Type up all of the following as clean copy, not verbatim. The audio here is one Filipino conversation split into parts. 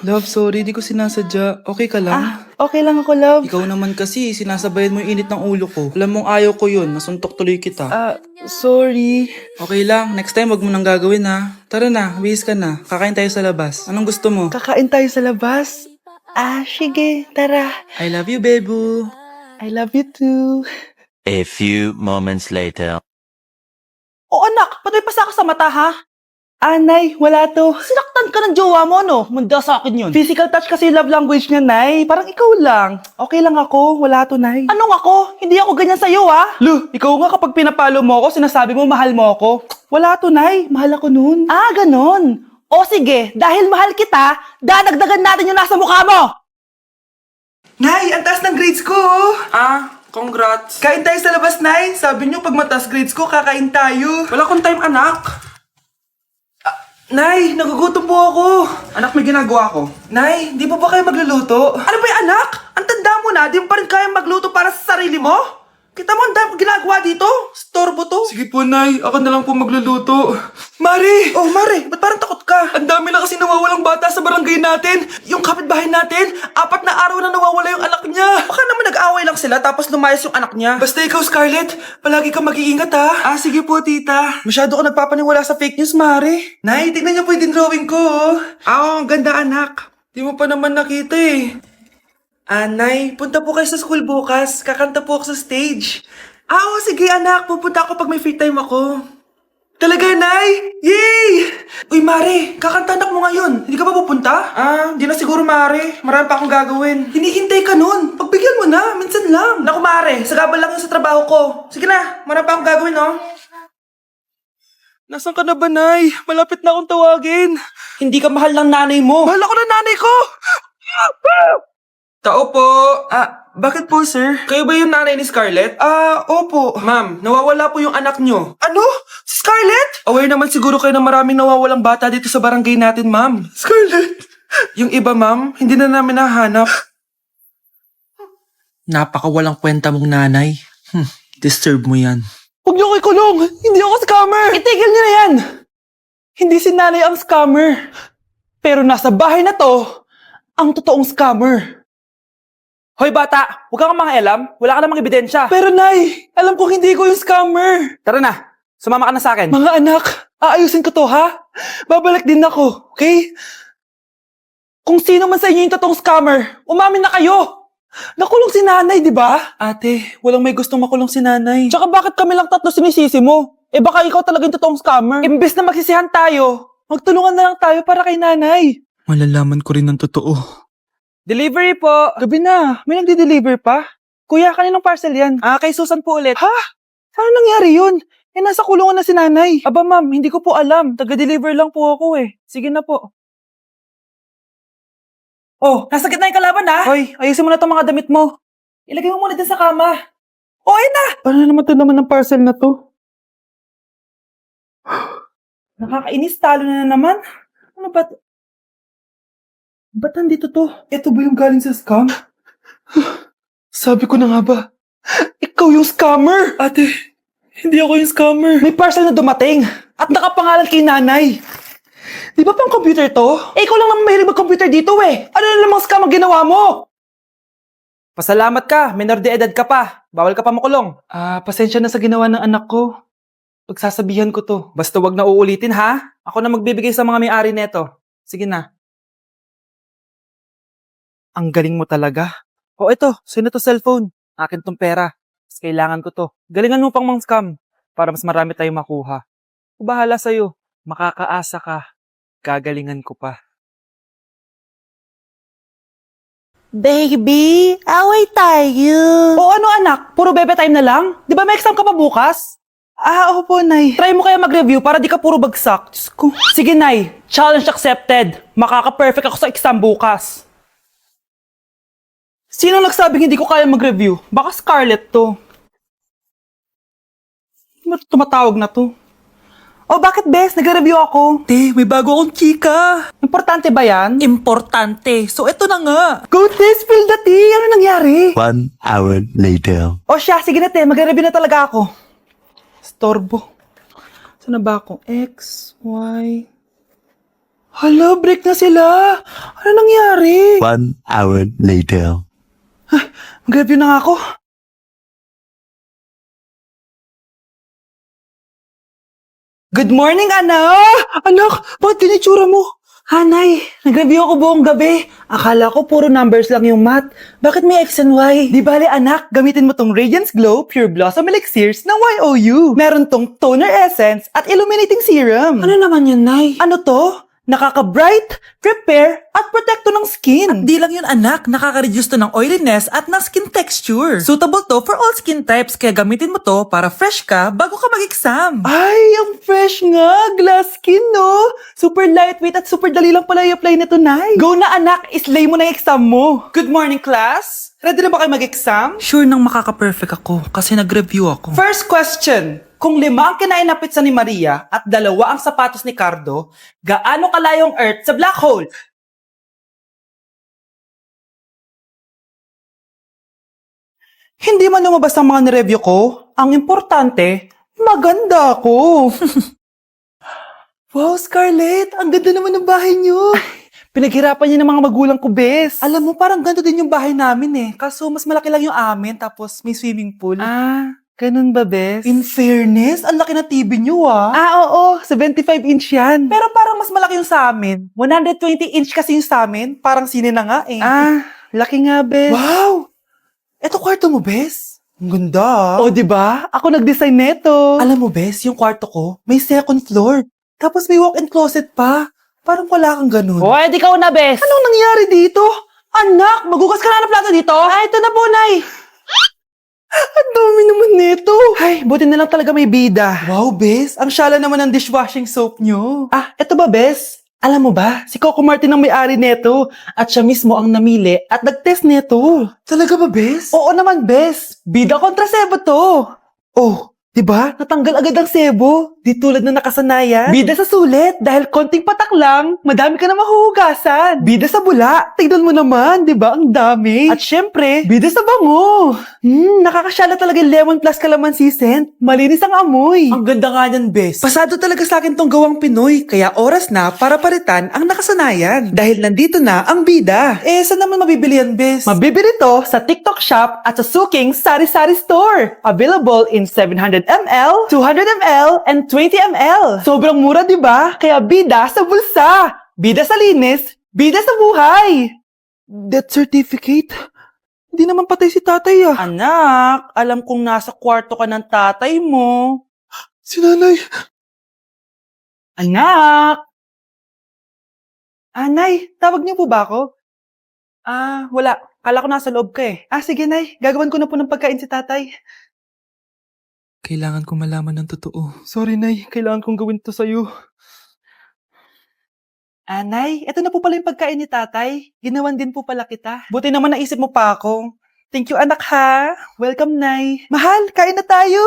Love, sorry, di ko sinasadya. Okay ka lang? Okay lang ako, love. Ikaw naman kasi, sinasabayan mo yung init ng ulo ko. Alam mong ayaw ko yun, nasuntok tuloy kita. Sorry. Okay lang, next time wag mo nang gagawin ha. Tara na, bihis ka na. Kakain tayo sa labas. Anong gusto mo? Kakain tayo sa labas. Sige, tara. I love you, Bebu. I love you too. A few moments later. Anak, ba't may pasa ka sa mata, ha? Nay, wala to. Sinaktan ka ng jowa mo, no? Manda sa akin yun. Physical touch kasi love language niya, Nay. Parang ikaw lang. Okay lang ako, wala to, Nay. Anong ako? Hindi ako ganyan sa'yo, ha? Lu, ikaw nga kapag pinapalo mo ako, sinasabi mo mahal mo ako. Wala to, Nay. Mahal ako nun. Ganon. O sige, dahil mahal kita, dadagdagan natin yung nasa mukha mo. Nay, ang taas ng grades ko, Congrats. Kain tayo sa labas, Nay. Sabi niyo, pag mataas grades ko, kakain tayo. Wala kong time, anak. Nay, nagugutom po ako. Anak, may ginagawa ko. Nay, di po ba kayo magluluto? Ano ba yung anak? Ang tanda mo na, di mo pa rin kaya magluto para sa sarili mo? Kita mo ang dami kong ginagawa dito? Storbo to. Sige po, Nay. Ako na lang po magluluto. Mari! Mari, ba't parang takot ka? Ang dami na kasi nawawalang bata sa barangay natin. Yung kapitbahay natin, 4 na araw na nawawala yung anak niya. Baka naman nag-away lang sila tapos lumayas yung anak niya. Basta ikaw, Scarlett, palagi kang mag-iingat ha. Sige po, tita. Masyado ka nagpapaniwala sa fake news, Mari. Nay, tignan niyo po yung drawing ko. Ang ganda, anak. Di mo pa naman nakita eh. Nay, punta po kayo sa school bukas. Kakanta po ako sa stage. Sige anak. Pupunta ako pag may free time ako. Talaga, Nay? Yay! Uy, Mare, kakanta anak mo ngayon. Hindi ka ba pupunta? Hindi na siguro, Mare. Marami pa akong gagawin. Hinihintay ka nun. Pagbigyan mo na, minsan lang. Naku, Mare, sagabal lang yun sa trabaho ko. Sige na, marami pa akong gagawin, no? Nasaan ka na ba, Nay? Malapit na akong tawagin. Hindi ka mahal ng nanay mo. Mahal ako ng nanay ko! Tao po. Bakit po, sir? Kayo ba yung nanay ni Scarlett? Opo. Ma'am, nawawala po yung anak nyo. Ano? Si Scarlett? Aware naman siguro kayo na maraming nawawalang bata dito sa barangay natin, ma'am. Scarlett? Yung iba, ma'am, hindi na namin nahanap. Napakawalang kwenta mong nanay. Disturb mo yan. Huwag niyo ko ikulong! Hindi ako scammer! Itigil niyo na yan! Hindi si nanay ang scammer. Pero nasa bahay na to, ang totoong scammer. Hoy bata, huwag kang mangialam. Wala ka namang ebidensya. Pero nay, alam ko hindi ko yung scammer. Tara na, sumama ka na sa akin. Mga anak, aayusin ko to ha. Babalik din ako, okay? Kung sino man sa inyo yung totoong scammer, umamin na kayo. Nakulong si nanay, di ba? Ate, walang may gustong makulong si nanay. Tsaka bakit kami lang tatlo sinisisi mo? Baka ikaw talaga yung totoong scammer. Imbes na magsisihan tayo, magtulungan na lang tayo para kay nanay. Malalaman ko rin ang totoo. Delivery po. Gabi na. May nagde-deliver pa? Kuya, kaninong parcel yan? Kay Susan po ulit. Ha? Paano nangyari yun? Nasa kulungan na si nanay. Aba ma'am, hindi ko po alam. Taga-deliver lang po ako eh. Sige na po. Nasa gitna yung kalaban ha? Hoy, ayusin mo na itong mga damit mo. Ilagay mo muna dyan sa kama. Ayun na! Paano naman ito naman ng parcel na to? Nakakainis, talo na naman. Ano ba ito? Ba't nandito to? Ito ba yung galing sa scam? Sabi ko na nga ba? Ikaw yung scammer! Ate, hindi ako yung scammer. May parcel na dumating at nakapangalan kay nanay. Di ba pang computer to? Ikaw lang naman mahilig mag-computer dito eh. Ano na namang scam ang ginawa mo? Pasalamat ka, minor de edad ka pa. Bawal ka pa makulong. Pasensya na sa ginawa ng anak ko. Pagsasabihan ko to. Basta wag na uulitin ha. Ako na magbibigay sa mga may-ari neto. Sige na. Ang galing mo talaga. Ito, sino to cellphone? Akin tong pera. Mas kailangan ko to. Galingan mo pang mang-scam para mas marami tayong makuha. Bahala sa'yo. Makakaasa ka. Gagalingan ko pa. Baby, away tayo. Ano anak? Puro bebe time na lang? Di ba may exam ka pa bukas? Opo, Nay. Try mo kaya mag-review para di ka puro bagsak. Diyos ko. Sige, Nay. Challenge accepted. Makaka-perfect ako sa exam bukas. Sino nagsabing hindi ko kaya mag-review? Baka Scarlett to. Ba't tumatawag na to? Bakit, Bes? Nagre-review ako. Te, may bago akong chika. Importante ba yan? Importante. So, eto na nga. Go, Te, spill the tea. Ano nangyari? 1 hour later. Siya. Sige na, Te. Magre-review na talaga ako. Storbo. Saan na ba ako? X, Y... Hala, break na sila. Ano nangyari? 1 hour later. Mag-review na nga ako. Good morning, anak! Anak, bakit tinitsura mo? Hanay, nag-review ako buong gabi. Akala ko puro numbers lang yung math. Bakit may X and Y? Di bale anak, gamitin mo tong Radiance Glow Pure Blossom Elixirs ng YOU. Meron tong toner essence at illuminating serum. Ano naman yun, Nay? Ano to? Nakaka-bright, repair, at protekto ng skin. At di lang yun anak, nakaka-reduce to ng oiliness at ng skin texture. Suitable to for all skin types, kaya gamitin mo to para fresh ka bago ka mag-exam. Ay, ang fresh nga! Glass skin, no? Super lightweight at super dali lang pala i-apply nito, Nay. Go na anak, islay mo na yung exam mo. Good morning, class! Ready na ba kayo mag-exam? Sure nang makaka-perfect ako kasi nag-review ako. First question. Kung 5 ang kinain na pizza ni Maria at 2 ang sapatos ni Cardo, gaano kalayo ang Earth sa black hole? Hindi man lumabas ang mga nireview ko. Ang importante, maganda ako. Wow, Scarlett! Ang ganda naman ng bahay niyo. Pinaghirapan niya ng mga magulang ko, bes. Alam mo, parang ganito din yung bahay namin eh. Kaso mas malaki lang yung amin, tapos may swimming pool. Ganun ba, bes? In fairness, ang laki na TV niyo oo, 75-inch yan. Pero parang mas malaki yung sa amin. 120-inch kasi yung sa amin, parang sine na nga eh. Laki nga, bes. Wow! Eto kwarto mo, bes? Ang ganda. O, diba? Ako nag-design neto. Alam mo, bes, yung kwarto ko, may second floor. Tapos may walk-in closet pa. Parang wala kang ganun. O, edi ikaw na, bes. Anong nangyari dito? Anak, magugas ka na ng plato dito? Ito na po, Nay. Ang dami naman nito. Ay, buti na lang talaga may bida. Wow, bes. Ang syala naman ng dishwashing soap nyo. Eto ba, bes? Alam mo ba, si Coco Martin ang may-ari neto. At siya mismo ang namili at nag-test neto. Talaga ba, bes? Oo naman, bes. Bida kontra sebo to. Oh, diba? Natanggal agad ang sebo. Di tulad na nakasanayan. Bida sa sulit. Dahil konting patak lang, madami ka na mahuhugasan. Bida sa bula. Tignan mo naman, diba? Ang dami. At syempre, bida sa bango. Nakakasyala talaga yung lemon plus calamansi scent. Malinis ang amoy. Ang ganda nga niyan, bes. Pasado talaga sa akin tong gawang Pinoy. Kaya oras na para palitan ang nakasanayan. Dahil nandito na ang bida. Saan naman mabibili yan, bes? Mabibili to sa TikTok Shop at sa Suking Sari Sari Store. Available in 700 ml, 200 ml, and 20 ml. Sobrang mura, di ba? Kaya bida sa bulsa. Bida sa linis. Bida sa buhay. Death certificate? Hindi naman patay si tatay Anak, alam kong nasa kwarto ka ng tatay mo. Si nanay. Anak! Nay, tawag niyo po ba ako? Wala. Kala ko nasa loob ka eh. Sige, Nay. Gagawan ko na po ng pagkain si tatay. Kailangan ko malaman ng totoo. Sorry, Nay. Kailangan kong gawin to sa'yo. Nay, eto na po pala yung pagkain ni tatay. Ginawan din po pala kita. Buti naman naisip mo pa ako. Thank you, anak, ha. Welcome, Nay. Mahal, kain na tayo.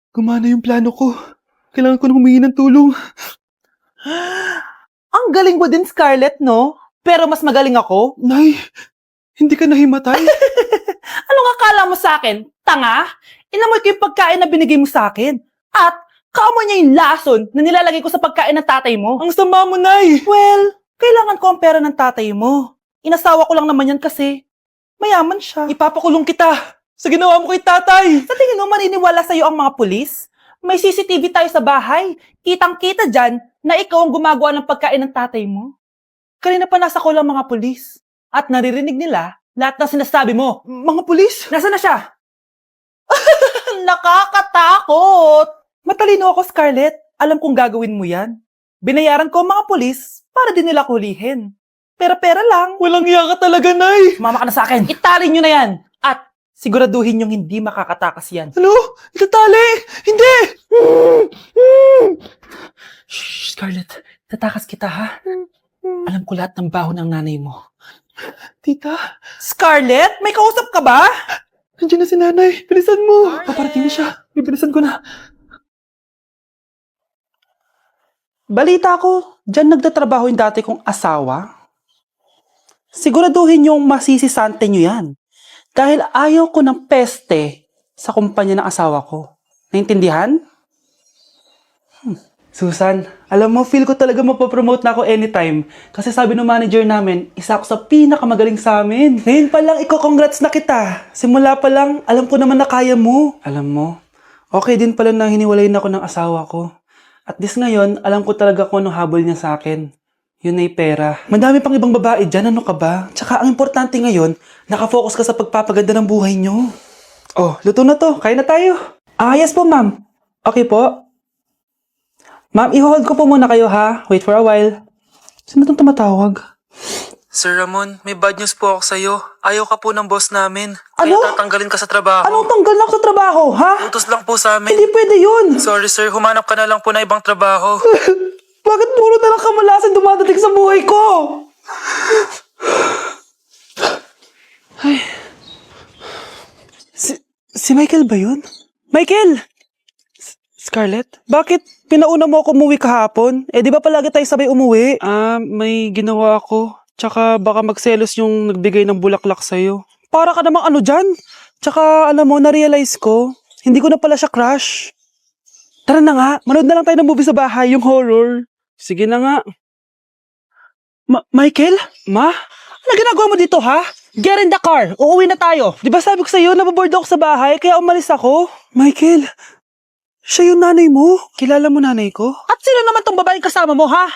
Gumana yung plano ko. Kailangan ko na humingi ng tulong. Ang galing mo din, Scarlett, no? Pero mas magaling ako. Nay, hindi ka nahimatay. Anong akala mo sa akin? Tanga? Inamoy ko yung pagkain na binigay mo sa akin. At kaamoy niya yung lason na nilalagay ko sa pagkain ng tatay mo. Ang sama mo, Nay. Well, kailangan ko ang pera ng tatay mo. Inasawa ko lang naman yan kasi mayaman siya. Ipapakulong kita sa ginawa mo kay tatay. Sa tingin mo, maniniwala sa'yo ang mga pulis? May CCTV tayo sa bahay. Kitang-kita dyan na ikaw ang gumagawa ng pagkain ng tatay mo. Kanina pa nasa kulang mga pulis. At naririnig nila lahat ng sinasabi mo. Mga pulis? Nasaan na siya? Nakakatakot! Matalino ako, Scarlett. Alam kong gagawin mo yan. Binayaran ko ang mga pulis para din nila kulihin. Pera-pera lang. Walang iya ka talaga, Nay. Mama ka na sa akin. Itali nyo na yan. At siguraduhin nyong hindi makakatakas yan. Ano? Itatali? Hindi! Shh, Scarlett. Tatakas kita, ha? Alam ko lahat ng baho ng nanay mo. Tita? Scarlett? May kausap ka ba? Nandiyan na si nanay. Bilisan mo. Paparating na siya. Bibilisan ko na. Balita ko, dyan nagtatrabaho yung dati kong asawa. Siguraduhin yung masisisante nyo yan. Dahil ayaw ko ng peste sa kumpanya ng asawa ko. Naintindihan? Susan, alam mo, feel ko talaga mapapromote na ako anytime. Kasi sabi ng manager namin, isa ako sa pinakamagaling sa amin. Ngayon pa lang, congrats na kita. Simula pa lang, alam ko naman na kaya mo. Alam mo, okay din pala na hiniwalayin ako ng asawa ko. At this ngayon, alam ko talaga kung anong habol niya sa akin. Yun ay pera. Madami pang ibang babae dyan, ano ka ba? Tsaka ang importante ngayon, nakafocus ka sa pagpapaganda ng buhay nyo. Oh, luto na to. Kain na tayo. Ah, yes po, ma'am. Okay po. Ma'am, i-hold ko po muna kayo ha. Wait for a while. Sino itong tumatawag? Sir Ramon, may bad news po ako sa'yo. Ayaw ka po ng boss namin. Kaya Ano? tatanggalin ka sa trabaho. Anong tanggal na ako sa trabaho, ha? Utos lang po sa amin. Hindi pwede yun. Sorry sir, humanap ka na lang po na ibang trabaho. Bakit puro na lang kamalasan dumadating sa buhay ko? Si Michael ba yun? Michael! Scarlett? Bakit pinauna mo ako umuwi kahapon? Eh di ba palagi tayo sabay umuwi? May ginawa ako. Tsaka baka magselos yung nagbigay ng bulaklak sa'yo. Para ka namang ano dyan? Tsaka alam mo, na-realize ko, hindi ko na pala siya crush. Tara na nga, manood na lang tayo ng movie sa bahay, yung horror. Sige na nga. Michael? Ma? Ano ginagawa mo dito, ha? Get in the car. Uuwi na tayo. Di ba sabi ko sa'yo, nababoard ako sa bahay, kaya umalis ako? Michael, siya yung nanay mo? Kilala mo nanay ko? At sino naman tong babaeng kasama mo, ha?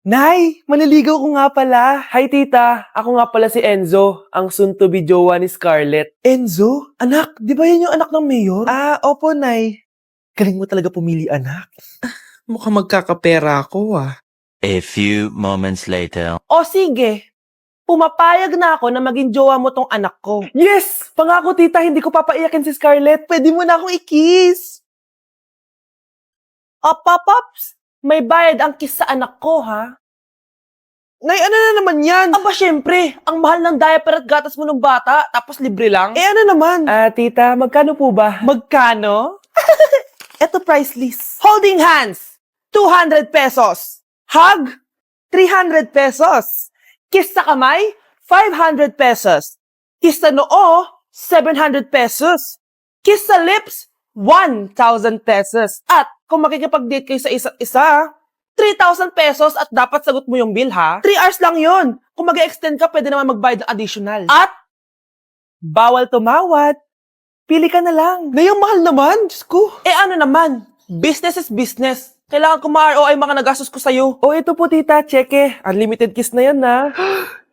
Nay, maniligaw ko nga pala. Hi, tita. Ako nga pala si Enzo, ang soon-to-be jowa ni Scarlett. Enzo? Anak, di ba yan yung anak ng mayor? Ah, opo, Nay. Galing mo talaga pumili, anak. Mukhang magkakapera ako, ah. A few moments later. O sige, pumapayag na ako na maging jowa mo tong anak ko. Yes! Pangako, tita, hindi ko papaiyakin si Scarlett. Pwede mo na akong i-kiss. Pops, may bayad ang kiss sa anak ko, ha? Nay, ano na naman yan? Aba, syempre, ang mahal ng diaper at gatas mo ng bata, tapos libre lang. Eh, ano naman? Tita, magkano po ba? Magkano? Eto price list. Holding hands, 200 pesos. Hug, 300 pesos. Kiss sa kamay, 500 pesos. Kiss sa noo, 700 pesos. Kiss sa lips, 1,000 pesos. At kung makikipag-date kayo sa isa't isa, 3,000 pesos at dapat sagot mo yung bill, ha? 3 hours lang yon. Kung mag-extend ka, pwede naman magbayad ng additional. At, bawal tumawad. Pili ka na lang. Ngayong mahal naman, Diyos ko. Eh ano naman, business is business. Kailangan ko ma-ROI mga nagastos ko sa'yo. Oh, ito po, tita, cheque. Unlimited kiss na yan, na.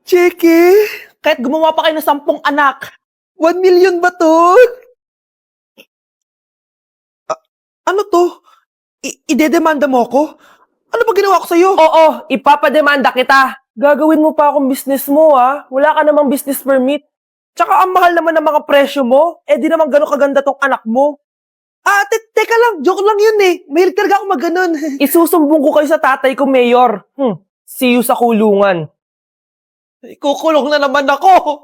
Cheque? Kahit gumawa pa kayo ng 10 anak. 1 million ba to? Ano to? Idedemanda mo ako? Ano ba ginawa ko sa'yo? Oo, ipapademanda kita. Gagawin mo pa akong business mo, ha? Wala ka namang business permit. Tsaka ang mahal naman ng mga presyo mo. Eh di naman gano'ng kaganda tong anak mo. Teka lang, joke lang yun eh. Mahilig talaga ako maganon. Isusumbong ko kayo sa tatay ko, Mayor. See you sa kulungan. Kukulong na naman ako.